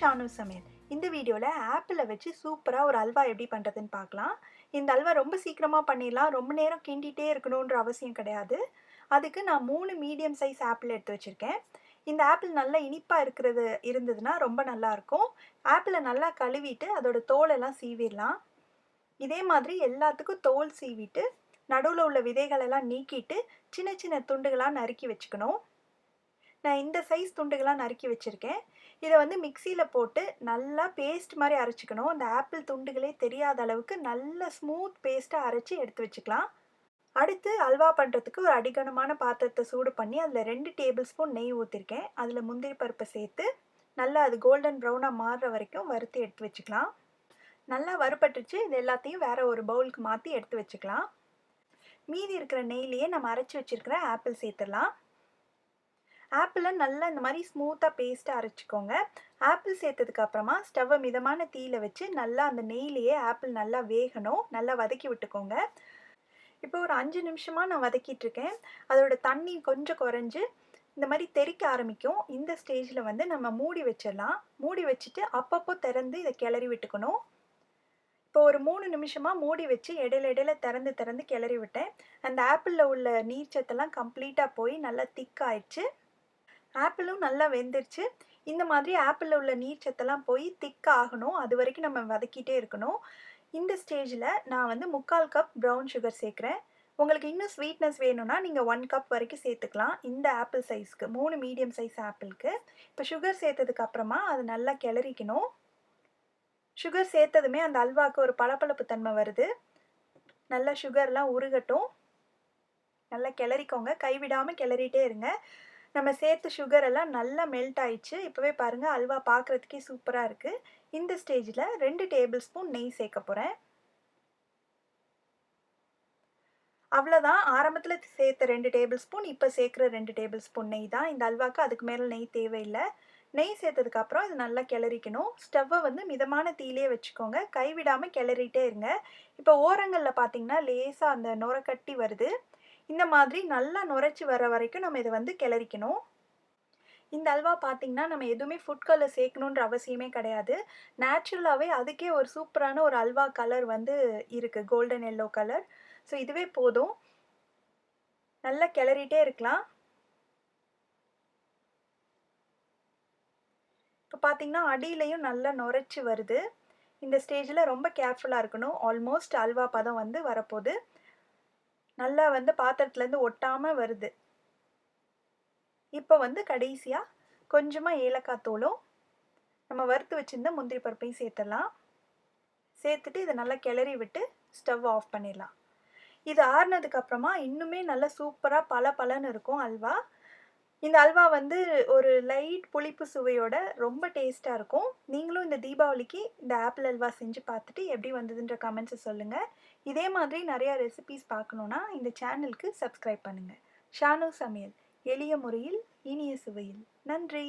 ஷானு சமையல். இந்த வீடியோவில் ஆப்பிளை வச்சு சூப்பராக ஒரு அல்வா எப்படி பண்ணுறதுன்னு பார்க்கலாம். இந்த அல்வா ரொம்ப சீக்கிரமாக பண்ணிடலாம். ரொம்ப நேரம் கிண்டிகிட்டே இருக்கணுன்ற அவசியம் கிடையாது. அதுக்கு நான் 3 மீடியம் சைஸ் ஆப்பிள் எடுத்து வச்சுருக்கேன். இந்த ஆப்பிள் நல்லா இனிப்பாக இருந்ததுன்னா ரொம்ப நல்லாயிருக்கும். ஆப்பிளை நல்லா கழுவிட்டு அதோட தோலெல்லாம் சீவிடலாம். இதே மாதிரி எல்லாத்துக்கும் தோல் சீவிட்டு நடுவில் உள்ள விதைகளெல்லாம் நீக்கிட்டு சின்ன சின்ன துண்டுகளாக நறுக்கி வச்சுக்கணும். நான் இந்த சைஸ் துண்டுகளாக நறுக்கி வச்சுருக்கேன். இதை வந்து மிக்சியில் போட்டு நல்லா பேஸ்ட் மாதிரி அரைச்சிக்கணும். அந்த ஆப்பிள் துண்டுகளே தெரியாத அளவுக்கு நல்ல ஸ்மூத் பேஸ்ட்டாக அரைச்சி எடுத்து வச்சுக்கலாம். அடுத்து அல்வா பண்ணுறதுக்கு ஒரு அடிகனமான பாத்திரத்தை சூடு பண்ணி அதில் 2 டேபிள் ஸ்பூன் நெய் ஊற்றிருக்கேன். அதில் முந்திரி பருப்பை சேர்த்து நல்லா அது கோல்டன் ப்ரௌனாக மாறுற வரைக்கும் வறுத்து எடுத்து வச்சுக்கலாம். நல்லா வறுபட்டுச்சு. இது எல்லாத்தையும் வேறு ஒரு பவுலுக்கு மாற்றி எடுத்து வச்சுக்கலாம். மீதி இருக்கிற நெய்லேயே நம்ம அரைச்சி வச்சுருக்கிற ஆப்பிள் சேர்த்துடலாம். ஆப்பிளை நல்லா இந்த மாதிரி ஸ்மூத்தாக பேஸ்ட்டாக அரைச்சிக்கோங்க. ஆப்பிள் சேர்த்ததுக்கு அப்புறமா ஸ்டவ்வை மிதமான தீயில் வச்சு நல்லா அந்த நெய்லேயே ஆப்பிள் நல்லா வேகணும். நல்லா வதக்கி விட்டுக்கோங்க. இப்போ ஒரு 5 நிமிஷமாக நான் வதக்கிட்டுருக்கேன். அதோட தண்ணி கொஞ்சம் குறைஞ்சி இந்த மாதிரி தெறிக்க ஆரம்பிக்கும். இந்த ஸ்டேஜில் வந்து நம்ம மூடி வச்சிடலாம். மூடி வச்சுட்டு அப்பப்போ திறந்து இதை கிளறி விட்டுக்கணும். இப்போ ஒரு 3 நிமிஷமாக மூடி வச்சு இடையில திறந்து கிளறி விட்டேன். அந்த ஆப்பிளில் உள்ள நீர்ச்சத்தெல்லாம் கம்ப்ளீட்டாக போய் நல்லா திக்காயிடுச்சு. ஆப்பிளும் நல்லா வெந்துருச்சு. இந்த மாதிரி ஆப்பிளில் உள்ள நீர்ச்சத்தெல்லாம் போய் திக்காக ஆகணும். அது வரைக்கும் நம்ம வதக்கிட்டே இருக்கணும். இந்த ஸ்டேஜில் நான் வந்து 3/4 கப் ப்ரௌன் சுகர் சேர்க்குறேன். உங்களுக்கு இன்னும் ஸ்வீட்னஸ் வேணும்னா நீங்கள் 1 கப் வரைக்கும் சேர்த்துக்கலாம். இந்த ஆப்பிள் சைஸ்க்கு 3 மீடியம் சைஸ் ஆப்பிளுக்கு. இப்போ சுகர் சேர்த்ததுக்கு அப்புறமா அது நல்லா கிளறிக்கணும். சுகர் சேர்த்ததுமே அந்த அல்வாவுக்கு ஒரு பளபளப்பு தன்மை வருது. நல்லா சுகர்லாம் உருகட்டும். நல்லா கிளறிக்கோங்க. கைவிடாமல் கிளறிட்டே இருங்க. நம்ம சேர்த்த சுகர் எல்லாம் நல்லா மெல்ட் ஆயிடுச்சு. இப்போவே பாருங்கள், அல்வா பார்க்குறதுக்கே சூப்பராக இருக்குது. இந்த ஸ்டேஜில் 2 டேபிள் ஸ்பூன் நெய் சேர்க்க போகிறேன். அவ்வளோதான். ஆரம்பத்தில் சேர்த்த 2 டேபிள் ஸ்பூன், இப்போ சேர்க்குற 2 டேபிள் ஸ்பூன் நெய் தான். இந்த அல்வாவுக்கு அதுக்கு மேலே நெய் தேவையில்லை. நெய் சேர்த்ததுக்கப்புறம் இது நல்லா கிளறிக்கணும். ஸ்டவ்வை வந்து மிதமான தீயிலே வச்சுக்கோங்க. கைவிடாமல் கிளறிட்டே இருங்க. இப்போ ஓரங்களில் பார்த்தீங்கன்னா லேசாக அந்த நுரக்கட்டி வருது. இந்த மாதிரி நல்லா நுரைச்சி வர வரைக்கும் நம்ம இதை வந்து கிளறிக்கணும். இந்த அல்வா பார்த்திங்கன்னா நம்ம எதுவுமே ஃபுட் கலர் சேர்க்கணுன்ற அவசியமே கிடையாது. நேச்சுரலாகவே அதுக்கே ஒரு சூப்பரான ஒரு அல்வா கலர் வந்து இருக்குது, கோல்டன் எல்லோ கலர். ஸோ இதுவே போதும். நல்லா கிளறிட்டே இருக்கலாம். இப்போ பார்த்திங்கன்னா அடியிலையும் நல்லா நுரைச்சி வருது. இந்த ஸ்டேஜில் ரொம்ப கேர்ஃபுல்லாக இருக்கணும். ஆல்மோஸ்ட் அல்வா பதம் வந்து வரப்போகுது. நல்லா வந்து பாத்திரத்துலேருந்து ஒட்டாமல் வருது. இப்போ வந்து கடைசியாக கொஞ்சமாக ஏலக்காய் தூளும் நம்ம வறுத்து வச்சுருந்த முந்திரி பருப்பையும் சேர்த்துடலாம். சேர்த்துட்டு இதை நல்லா கிளறி விட்டு ஸ்டவ் ஆஃப் பண்ணிடலாம். இது ஆறுனதுக்கப்புறமா இன்னுமே நல்லா சூப்பராக பளபளன்னு இருக்கும் அல்வா. இந்த அல்வா வந்து ஒரு லைட் புளிப்பு சுவையோட ரொம்ப டேஸ்ட்டாக இருக்கும். நீங்களும் இந்த தீபாவளிக்கு இந்த ஆப்பிள் அல்வா செஞ்சு பார்த்துட்டு எப்படி வந்ததுன்ற கமெண்ட்ஸை சொல்லுங்கள். இதே மாதிரி நிறையா ரெசிபீஸ் பார்க்கணுன்னா இந்த சேனலுக்கு சப்ஸ்கிரைப் பண்ணுங்கள். ஷானு சமையல், எளிய முறையில் இனிய சுவையில். நன்றி.